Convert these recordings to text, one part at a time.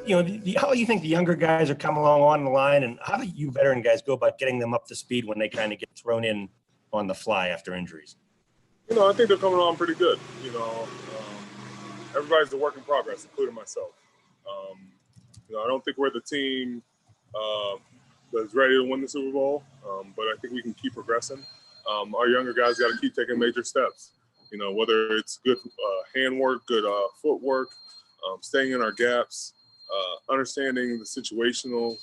how do you think the younger guys are coming along on the line, and how do you veteran guys go about getting them up to speed when they kind of get thrown in on the fly after injuries? I think they're coming on pretty good. Everybody's a work in progress, including myself. I don't think we're the team that's ready to win the Super Bowl, but I think we can keep progressing. Our younger guys got to keep taking major steps. Whether it's good hand work, good footwork, staying in our gaps, understanding the situational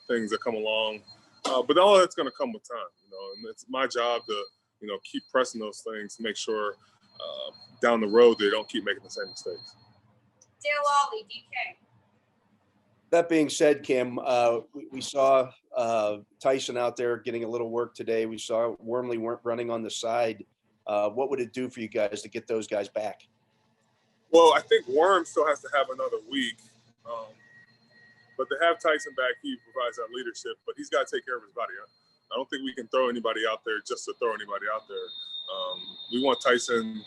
things that come along. But all that's going to come with time, and it's my job to, keep pressing those things to make sure down the road they don't keep making the same mistakes. Dale Ollie, DK. That being said, Kim, we saw Tyson out there getting a little work today. We saw Wormley running on the side. What would it do for you guys to get those guys back? Well, I think Worm still has to have another week. But to have Tyson back, he provides that leadership, but he's got to take care of his body. I don't think we can throw anybody out there just to throw anybody out there. We want Tyson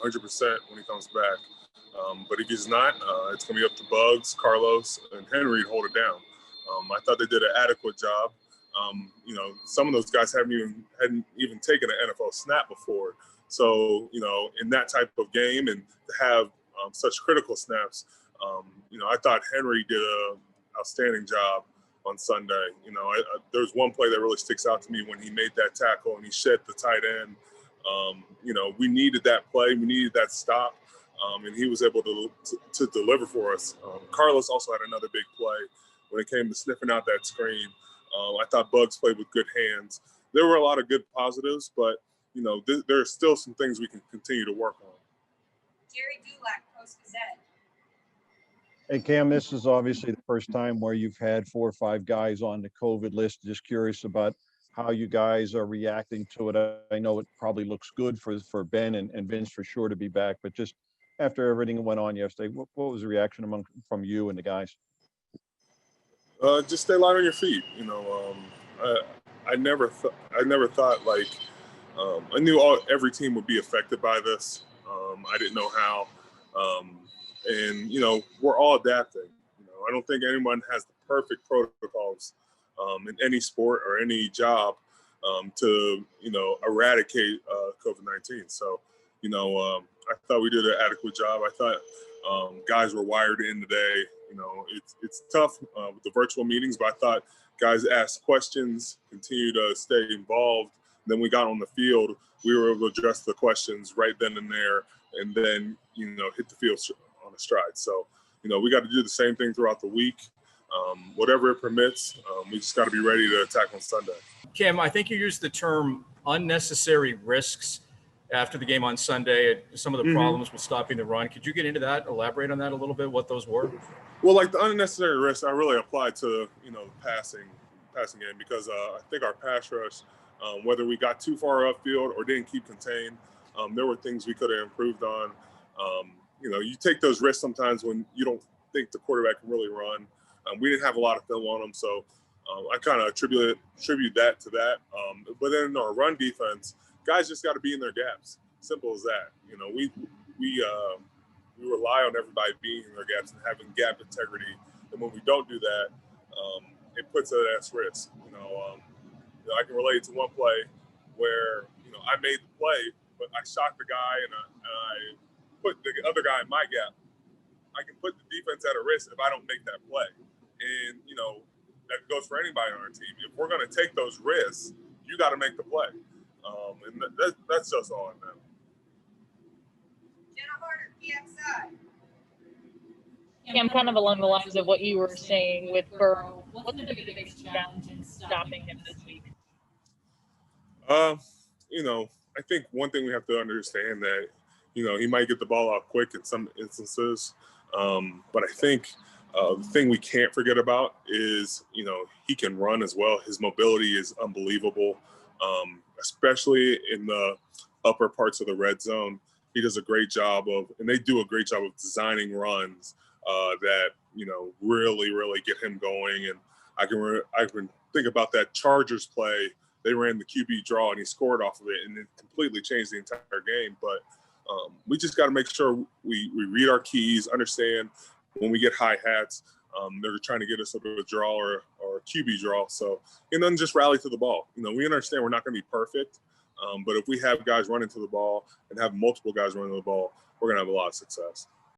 100% when he comes back. But if he's not, it's going to be up to Bugs, Carlos, and Henry to hold it down. I thought they did an adequate job. Some of those guys hadn't even taken an NFL snap before. So, in that type of game and to have such critical snaps, I thought Henry did an outstanding job on Sunday. There's one play that really sticks out to me when he made that tackle and he shed the tight end. We needed that play. We needed that stop. And he was able to deliver for us. Carlos also had another big play when it came to sniffing out that screen. I thought Bugs played with good hands. There were a lot of good positives, but, there are still some things we can continue to work on. Jerry Dulac, Post-Gazette. Hey, Cam, this is obviously the first time where you've had 4 or 5 guys on the COVID list. Just curious about how you guys are reacting to it. I know it probably looks good for Ben and Vince for sure to be back, but just after everything that went on yesterday, what was the reaction from you and the guys? Just stay light on your feet. I never thought like I knew every team would be affected by this. I didn't know how, and we're all adapting. I don't think anyone has the perfect protocols in any sport or any job to eradicate COVID-19. So I thought we did an adequate job. I thought guys were wired in today. It's tough with the virtual meetings, but I thought guys asked questions, continue to stay involved. Then we got on the field, we were able to address the questions right then and there, and then, hit the field on a stride. So, we got to do the same thing throughout the week. Whatever it permits, we just got to be ready to attack on Sunday. Kim, I think you used the term unnecessary risks after the game on Sunday, some of the problems with stopping the run. Could you get into that, elaborate on that a little bit, what those were? Well, like the unnecessary risks, I really applied to, the passing game because I think our pass rush, whether we got too far upfield or didn't keep contained, there were things we could have improved on. You take those risks sometimes when you don't think the quarterback can really run. We didn't have a lot of film on them, so I kind of attribute that to that. But then in our run defense, guys just got to be in their gaps. Simple as that. We rely on everybody being in their gaps and having gap integrity. And when we don't do that, it puts it at risk. I can relate to one play where I made the play, but I shocked the guy and I put the other guy in my gap. I can put the defense at a risk if I don't make that play. And that goes for anybody on our team. If we're going to take those risks, you got to make the play. And that's just all I know. Jenna Harder, PXI. Cam, kind of along the lines of what you were saying with Burrow, what's the biggest challenge in stopping him this week? I think one thing we have to understand that, he might get the ball out quick in some instances. But I think the thing we can't forget about is, he can run as well. His mobility is unbelievable, especially in the upper parts of the red zone. He does a great job and they do a great job of designing runs that, really, really get him going. And I can think about that Chargers play. They ran the QB draw and he scored off of it and it completely changed the entire game. But we just got to make sure we read our keys, understand when we get high hats, They're trying to get us up a draw or QB draw. So, and then just rally to the ball. We understand we're not going to be perfect, but if we have guys running to the ball and have multiple guys running to the ball, we're going to have a lot of success.